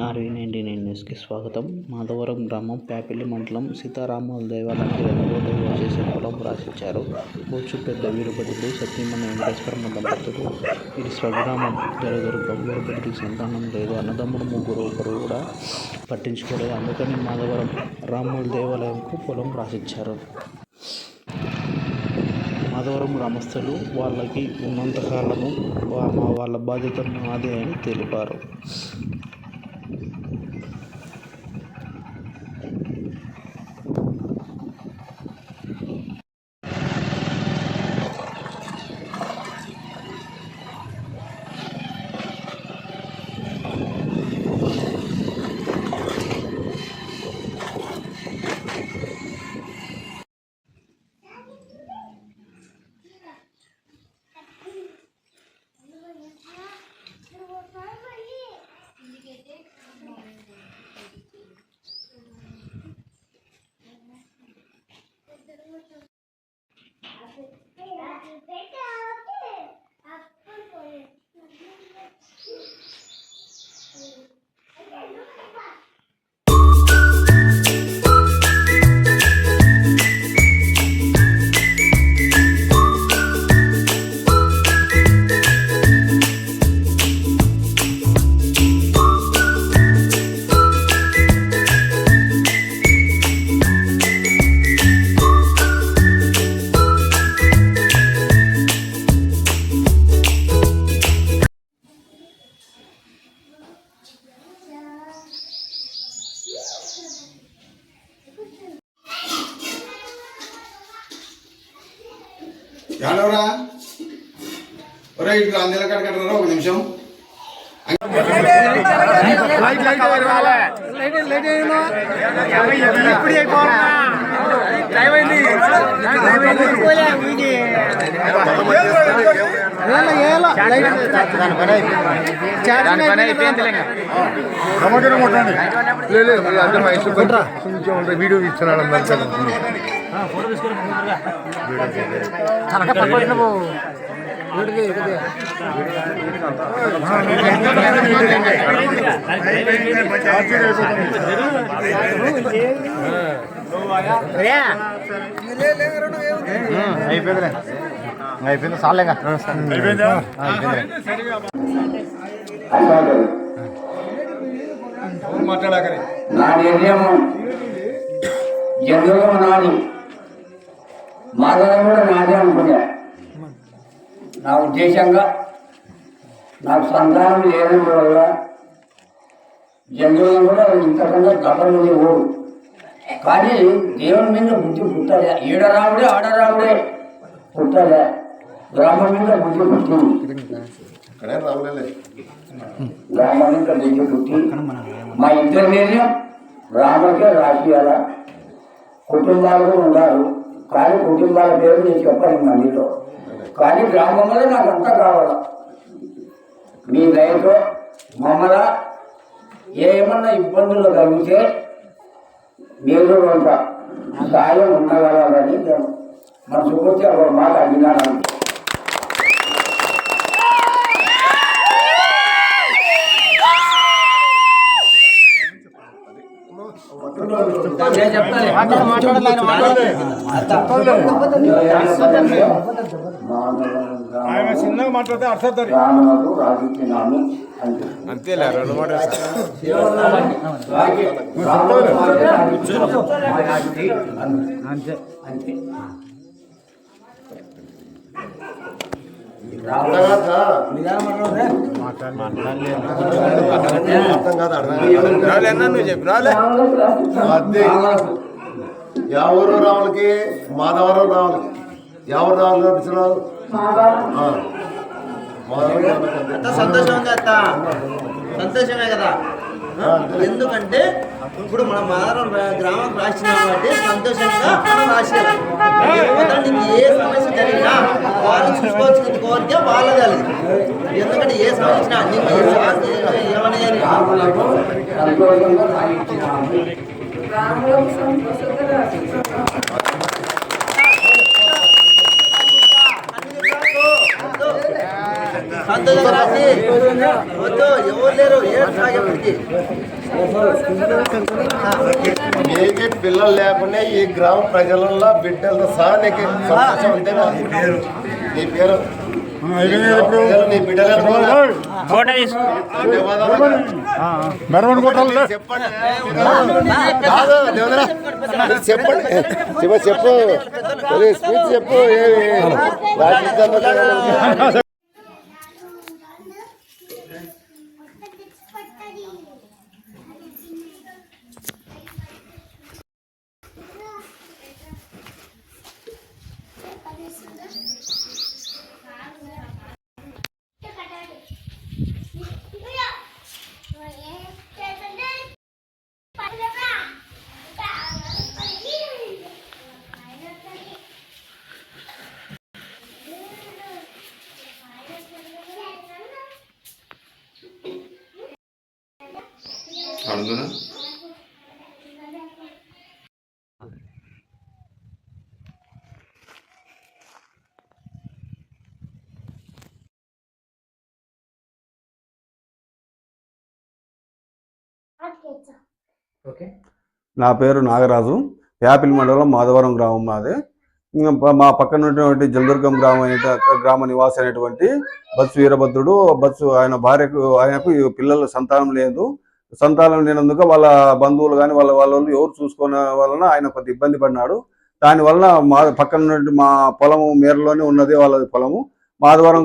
RV99 న్యూస్కి స్వాగతం. మాధవరం గ్రామం ప్యాపిల్లి మండలం సీతారాముల దేవాలయానికి 2వ దైవ చేసే పొలం రాసిచ్చారు. బొచ్చు పెద్ద వీరభద్రుడు, సత్యమణి వెంకటేశ్వరమ్మ దంపతులు. ఇది స్వగ్రామం జలదుర్గం. వీరభద్రుడికి సంతానం లేదు. అన్నదమ్ముడు ముగ్గురు, ఒకరు కూడా పట్టించుకోలేదు. అందుకని మాధవరం రాముల దేవాలయంకు పొలం రాసిచ్చారు. మాధవరం గ్రామస్తులు వాళ్ళకి ఉన్నంతకాలము వాళ్ళ బాధ్యత మాదే అని తెలిపారు. ఎవరా ఒరే ఇటు అందెల కట్టరా ఒక నిమిషం. వీడియో ఇస్తున్నాడు అయిపోయింది చాలేగా మాట్లాడాకరి నా నిర్ణయము జంతువులు నాది, మాధవం కూడా నాదే అనుకున్నా. నా ఉద్దేశంగా నాకు సంతానం లేని వల్ల జంతువులను కూడా ఇంతకన్నా గతంలో ఓడు. కానీ దేవుని మీద బుద్ధి పుట్టాలి. ఈడరాముడే ఆడరాముడే పుట్టాలి. గ్రామం మీద బుద్ధి పుట్టింది. గ్రామం మీద బుద్ధి పుట్టి మా ఇద్దరి మీద రామకే రాసియాల. కుటుంబాలు కూడా ఉన్నారు, కానీ కుటుంబాల పేరు నేను చెప్పాను మందిలో. కానీ గ్రామంలో నాకు అంతా కావాల. మీ దయతో మమ్మల్ని ఏమన్నా ఇబ్బందులు కలిగితే మీరు కొంత సాయం ఉండగలరని మనసు పూర్తి ఒక మాట అడిగినాను. చిన్నగా మాట్లాడితే అర్థం అంతేలే రెండు ఎవరు రావులకి మాధవరం రావులకి ఎవరు రావాలి నడిచినారు సంతోషమే కదా. ఎందుకంటే ఇప్పుడు మన మాధవరం గ్రామం రాసిన కాబట్టి సంతోషంగా మనం రాసేయాలి. ఏ సమస్య జరిగినా వాళ్ళు చూసుకోవాల్సిన కోరిక వాళ్ళు కలిగి. ఎందుకంటే ఏ సమస్య ఏమని సంతోషంగా రాసి వద్దు ఎవరు లేరు ఏడు సాగేపటికి నీకు పిల్లలు లేకుండా ఈ గ్రామ ప్రజలలో బిడ్డలతో సహా నీకు సంతోషం అంతేనా? నీ పేరు నీ బిడ్డలు చెప్పండి కాదు దేవేంద్ర, చెప్పండి చెప్పు స్పీచ్ చెప్పు. అడుగునా నా పేరు నాగరాజు. యాపిల్ మండలం మాధవరం గ్రామం మాది. మా పక్కన ఉన్నటువంటి జలదుర్గం గ్రామ నివాసి అయినటువంటి బత్సు వీరభద్రుడు ఆయన భార్యకు ఆయనకు పిల్లల సంతానం లేదు. సంతానం లేనందుకు వాళ్ళ బంధువులు కానీ వాళ్ళు ఎవరు చూసుకునే వలన ఆయన కొద్ది ఇబ్బంది పడినాడు. దానివల్ల మా పక్కన ఉన్నటువంటి మా పొలము మేరలోనే ఉన్నది వాళ్ళది పొలము. మాధవరం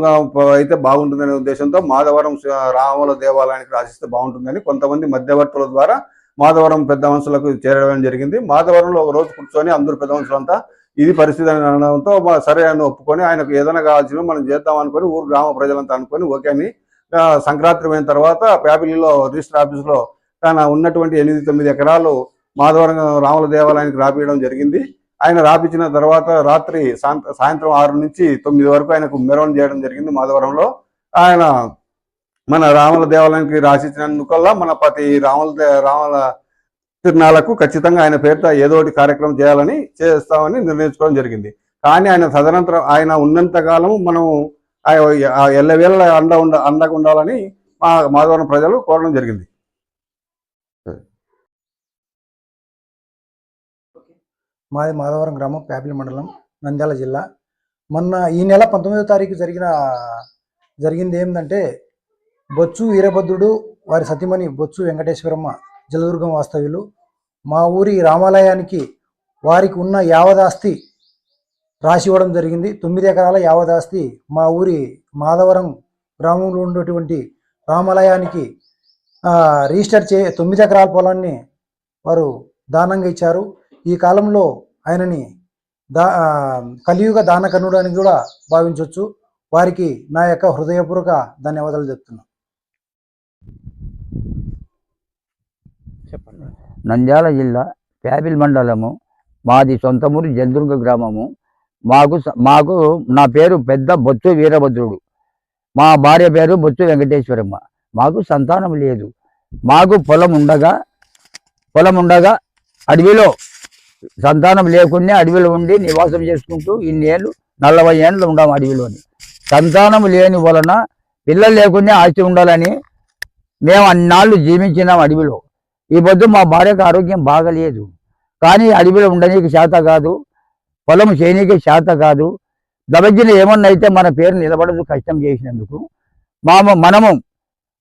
అయితే బాగుంటుందనే ఉద్దేశంతో మాధవరం రాముల దేవాలయానికి రాసిస్తే బాగుంటుందని కొంతమంది మధ్యవర్తుల ద్వారా మాధవరం పెద్ద మనుషులకు చేరడం జరిగింది. మాధవరంలో ఒక రోజు కూర్చొని అందరూ పెద్ద మనుషులంతా ఇది పరిస్థితి అని అనడంతో సరే అని ఒప్పుకొని ఆయనకు ఏదైనా కావాల్సిన మనం చేద్దాం అనుకొని ఊరు గ్రామ ప్రజలంతా అనుకొని ఓకే అని సంక్రాంతి అయిన తర్వాత ప్యాపిలిలో రిజిస్టర్ ఆఫీసులో తన ఉన్నటువంటి 8-9 ఎకరాలు మాధవరం రాముల దేవాలయానికి రాపియడం జరిగింది. ఆయన రాపించిన తర్వాత రాత్రి సాయంత్రం 6 నుంచి 9 వరకు ఆయనకు మెరవణి చేయడం జరిగింది. మాధవరంలో ఆయన మన రాముల దేవాలయానికి రాసిచ్చినందుకల్లా మన ప్రతి రాముల తిరునాళ్లకు ఖచ్చితంగా ఆయన పేరుతో ఏదో ఒకటి కార్యక్రమం చేస్తామని నిర్ణయించుకోవడం జరిగింది. కానీ ఆయన తదనంతరం ఆయన ఉన్నంత కాలం మనం ఎల్లవేళ అండగా ఉండాలని మాధవరం ప్రజలు కోరడం జరిగింది. మాది మాధవరం గ్రామం, ప్యాపిలి మండలం, నంద్యాల జిల్లా. మొన్న ఈ నెల 19వ తారీఖు జరిగింది ఏంటంటే బొత్సు వీరభద్రుడు వారి సతీమణి బొత్సు వెంకటేశ్వరమ్మ జలదుర్గం వాస్తవ్యులు మా ఊరి రామాలయానికి వారికి ఉన్న యావదాస్తి రాసి ఇవ్వడం జరిగింది. 9 ఎకరాల యావదాస్తి మా ఊరి మాధవరం గ్రామంలో ఉన్నటువంటి రామాలయానికి రిజిస్టర్ 9 ఎకరాల పొలాన్ని వారు దానంగా ఇచ్చారు. ఈ కాలంలో ఆయనని కలియుగ దానకర్ణుడు అని కూడా భావించవచ్చు. వారికి నా యొక్క హృదయపూర్వక ధన్యవాదాలు చెప్తున్నాను. నంద్యాల జిల్లా ప్యాపిల్ మండలము, మాది సొంతమూరు జలదుర్గ గ్రామము. మాకు నా పేరు పెద్ద బొత్సు వీరభద్రుడు, మా భార్య పేరు బొత్సు వెంకటేశ్వరమ్మ. మాకు సంతానం లేదు. మాకు పొలం ఉండగా అడవిలో సంతానం లేకుండా అడవిలో ఉండి నివాసం చేసుకుంటూ ఇన్నేళ్ళు 40 ఏళ్ళు ఉన్నాము అడవిలోని. సంతానం లేని వలన పిల్లలు లేకుండా ఆస్తి ఉండాలని మేము అన్నాళ్ళు జీవించినాం అడవిలో. ఈ పొద్దు మా భార్యకు ఆరోగ్యం బాగలేదు, కానీ అడవిలో ఉండనీకి చేత కాదు, పొలం చేయనీకి చేత కాదు. దబజ్జిన ఏమన్నా అయితే మన పేరు నిలబడదు కష్టం చేసినందుకు. మనము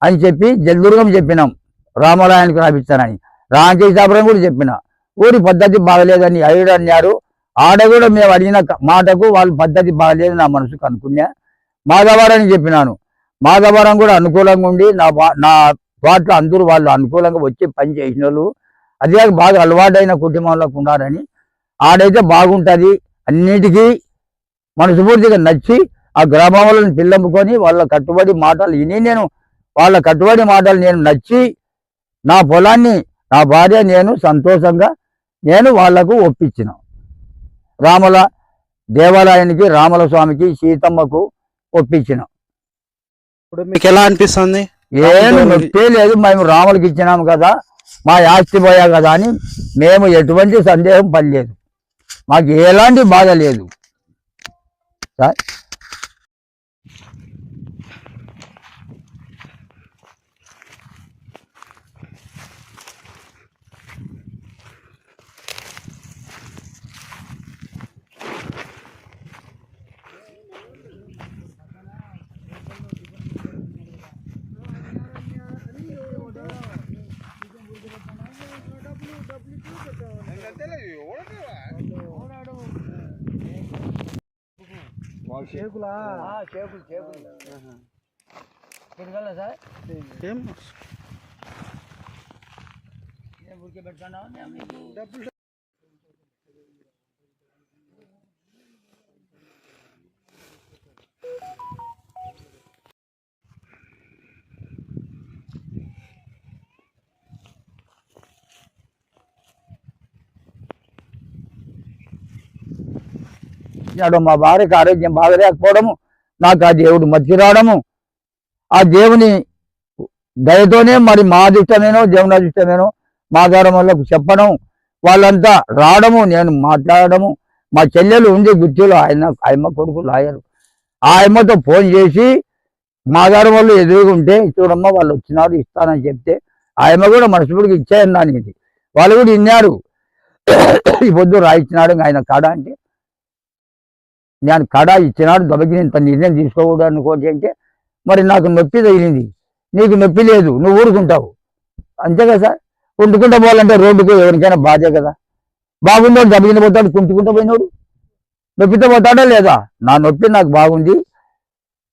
అని చెప్పి జలదుర్గం చెప్పినాం, రామాలయానికి రాపిస్తానని. రామకృష్ణాపురం కూడా చెప్పిన, ఊరి పద్ధతి బాగలేదని అన్నారు. ఆడ కూడా మేము అడిగిన మాటకు వాళ్ళు పద్ధతి బాగలేదు నా మనసుకు అనుకున్నా. మాధవరాన్ని చెప్పినాను, మాధవరం కూడా అనుకూలంగా ఉండి నా తోటలో అందరూ వాళ్ళు అనుకూలంగా వచ్చి పని చేసిన వాళ్ళు, అదే బాగా అలవాటైన కుటుంబంలోకి ఉన్నారని. ఆడైతే బాగుంటుంది అన్నిటికీ మనస్ఫూర్తిగా నచ్చి ఆ గ్రామంలో పిల్లమ్ముకొని వాళ్ళ కట్టుబడి మాటలు విని నేను నచ్చి నా పొలాన్ని నా భార్య నేను సంతోషంగా వాళ్లకు ఒప్పించిన. రాముల దేవాలయానికి, రాముల స్వామికి, సీతమ్మకు ఒప్పించిన. ఇప్పుడు మీకు ఎలా అనిపిస్తుంది? ఏమి నొప్పే లేదు. మేము రాములకి ఇచ్చినాము కదా, మా ఆస్తి పోయా కదా అని మేము ఎటువంటి సందేహం పడలేదు. మాకు ఎలాంటి బాధ లేదు సార్. షేకులా చేకులు తిరగల సార్ ఏం ఊరికే పెట్టుకున్నావు డబ్బులు మా భార్యకి ఆరోగ్యం బాగలేకపోవడము, నాకు ఆ దేవుడు మధ్య రావడము, ఆ దేవుని దయతోనే మరి మా అదృష్టమేనో దేవుని అదృష్టమేనో మా ద్వారా వాళ్ళకు చెప్పడం, వాళ్ళంతా రావడము, నేను మాట్లాడము. మా చెల్లెలు ఉంది గుర్తులో, ఆయమ్మ కొడుకు లాయరు, ఆ అమ్మతో ఫోన్ చేసి మా ద్వారా వాళ్ళు ఎదురుగుంటే చూడమ్మ వాళ్ళు వచ్చినారు ఇస్తానని చెప్తే ఆయమ్మ కూడా మనసుపుడికి ఇచ్చేయండి అనేది వాళ్ళు కూడా విన్నారు. ఈ పొద్దు రాయించినాడు ఆయన కాడ అంటే నేను కడ ఇచ్చినాడు దొరికి ఇంత నిర్ణయం తీసుకోకూడదు అనుకోటి అంటే మరి నాకు నొప్పి తగిలింది, నీకు నొప్పి లేదు, నువ్వు ఊరుకుంటావు అంతే కదా సార్. కుంటుకుంటూ పోవాలంటే రోడ్డుకు ఎవరికైనా బాధే కదా. బాగుండోడు దెబ్బకింద పోతాడు, కుంటుకుంటూ పోయినోడు నొప్పితో పోతాడా లేదా? నా నొప్పి నాకు బాగుంది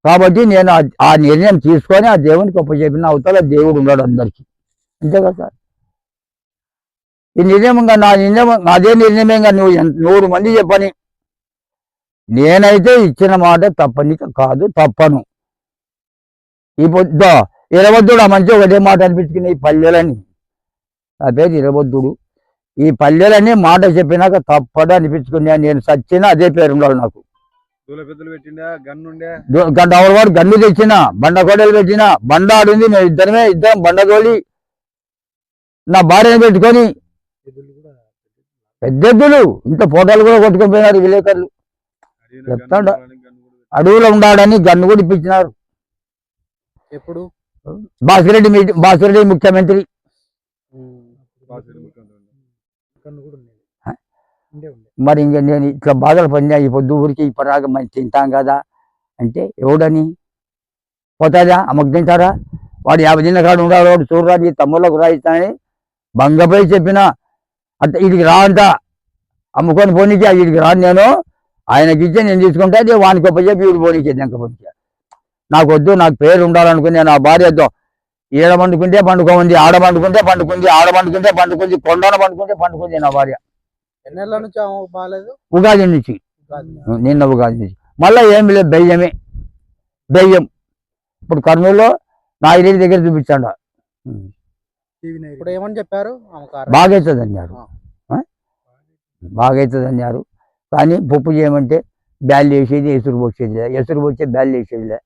కాబట్టి నేను ఆ నిర్ణయం తీసుకొని ఆ దేవునికి ఒప్పచెప్పిన అవతల దేవుడు ఉన్నాడు అందరికీ అంతే కదా సార్. ఈ నిర్ణయంగా నా నిర్ణయం అదే నిర్ణయమేగా నువ్వు 100 మంది చెప్పని, నేనైతే ఇచ్చిన మాట తప్పనిక కాదు, తప్పను. ఈ పొద్దు ఇరవద్దుడు ఆ మంచి ఒకటే మాట అనిపించుకుని ఈ పల్లెలని, నా పేరు ఇరవద్దుడు, ఈ పల్లెలని మాట చెప్పినాక తప్పడు అనిపించుకున్నా. నేను సచ్చినా అదే పేరు ఉండాలి నాకు. వాడు గన్ను తెచ్చిన, బండ కోడలు పెట్టిన, బండ ఆడింది, మేము ఇద్దరం బండ తోలి నా భార్యను పెట్టుకొని పెద్దెద్దులు ఇంత ఫోటోలు కూడా కొట్టుకొని పోయినారు విలేకరులు. చెప్తాడు అడవులో ఉండాడని గన్ను కూడా ఇప్పించినారు. ఎప్పుడు బాసిరెడ్డి ముఖ్యమంత్రి మరి ఇంక నేను ఇట్లా బాధలు పొందా ఈ పొద్దు ఊరికి ఇప్పటిదాకా మంచి తింటాం కదా అంటే ఎవడని పోతాదా అమ్మకు తింటారా? వాడు 50 దిన కాడు ఉండాలి, వాడు చూడరా ఈ తమ్ముళ్ళకు రాయిస్తానని బంగపై చెప్పిన అట్ట వీడికి రా అంట అమ్ముకొని పోనీకి, వీడికి రాను నేను ఆయనకి ఇచ్చే నేను తీసుకుంటే అది వానికి చెప్పి వీడు పోనీకి దెంక పోనీకి. నాకు వద్దు, నాకు పేరు ఉండాలనుకుని నా భార్యతో ఈడ పండుకుంటే పండుకోంది, ఆడ పండుకుంటే పండుకుంది, ఆడ పండుకుంటే పండుకుంది, కొండన పండుకుంటే పండుకుంది నా భార్య. ఎన్నెళ్ళ నుంచి బాగాలేదు? ఉగాది నుంచి, నిన్న ఉగాది నుంచి. మళ్ళీ ఏమి లేదు, బెయ్యం ఇప్పుడు కర్నూలులో నాయుడి దగ్గర చూపించాడు. ఇప్పుడు ఏమని చెప్పారు? బాగవుతుంది అన్నారు, బాగవుతుంది అన్నారు. కానీ పప్పు చేయమంటే బ్యాల్ వేసేది, ఎసురు పోసేది, ఎసురు పోసే బ్యాల్ వేసేదిలే.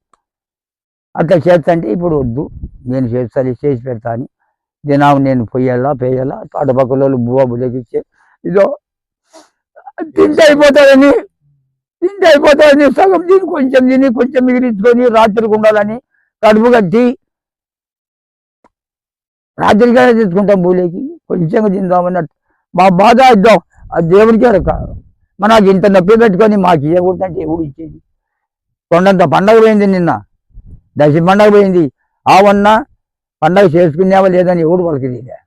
అట్లా చేస్తంటే ఇప్పుడు వద్దు, నేను చేసి పెడతా అని దినాము నేను పొయ్యాలా అటుపక్కల బువ్వ బుల్లకిచ్చే ఇదో తింటే అయిపోతాడని సగం తిని కొంచెం మిగిలించుకొని రాత్రికి ఉండాలని కడుపు కట్టి రాత్రిగానే తెచ్చుకుంటాం బూలేకి, కొంచెంగా తిందామని. మా బాధ ఇద్దాం ఆ దేవుడికే రక. మనకు ఇంత నొప్పి పెట్టుకొని మాకు ఇవ్వకూడదంటే ఎవడు ఇచ్చేది? కొండంత పండగ పోయింది, నిన్న దశ పండగ పోయింది, ఆవన్న పండగ చేసుకునేవా లేదని ఎవడు వాళ్ళకి తెలియదు.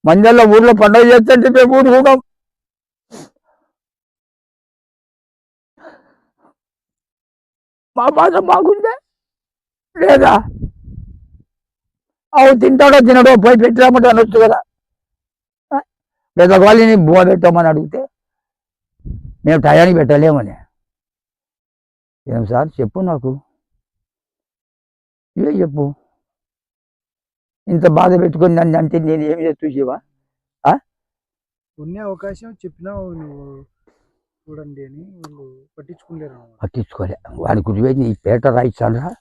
మందల్లో ఊర్లో పండగ చేస్తుంటే మేము ఊరుకున్నాం. మా బాధ బాగుందా లేదా? తింటాడో తినడో పోయి పెట్టామంటే అనొచ్చు కదా. లేదా వాళ్ళని బువ్వ పెట్టామని అడిగితే మేము టయానికి పెట్టలేమని. ఏం సార్ చెప్పు, నాకు ఇవే చెప్పు. ఇంత బాధ పెట్టుకొని నన్ను అంటే నేను ఏమి చూసేవా? ఉన్న అవకాశం చెప్పినావు నువ్వు చూడండి అని వాళ్ళు పట్టించుకోలే. వాడి గురిపోయి నీ పేట రాయిస్తానరా,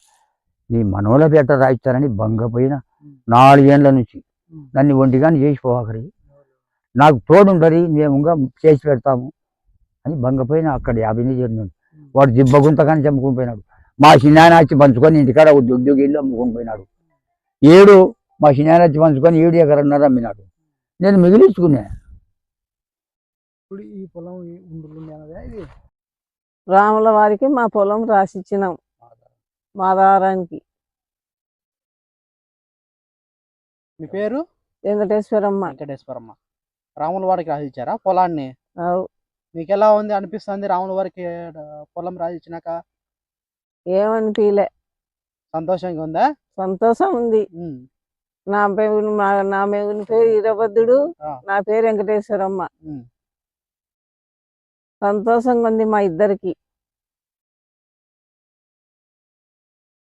నీ మనోళ్ళ పేట రాయిస్తానని బంగపోయిన 4 ఏళ్ళ నుంచి నన్ను ఒంటిగాని చేసిపోవాకరి, నాకు తోడుండరి, మేము ఇంకా చేసి పెడతాము అని బంగపోయిన. అక్కడ 50 చేరినాడు వాడు జిబ్బగుంతగాని చంపుకుని పోయినాడు. మా చిన్నాయన వచ్చి పంచుకొని ఇంటికాడ దుడ్డు గిల్లు అమ్ముకొని పోయినాడు. మా చిన్నాయన వచ్చి పంచుకొని 7 ఎకరన్నర అమ్మినాడు. నేను మిగిలించుకున్నా. ఈ పొలం ఇది రాముల వారికి మా పొలం రాసిచ్చినాం మాదారానికి. మీ పేరు? వెంకటేశ్వరమ్మ. రాముల వారికి రాసిచ్చారా పొలాన్ని? మీకు ఎలా ఉంది అనిపిస్తుంది రాముల వారికి పొలం రాసిచ్చినాక? ఏమనిపించలే, సంతోషంగా ఉందా? సంతోషం ఉంది. ఉమ్. నా మేగుని పేరు వీరభద్రుడు, ఆ. నా పేరు వెంకటేశ్వరమ్మ. ఉమ్. సంతోషంగా ఉంది మా ఇద్దరికి.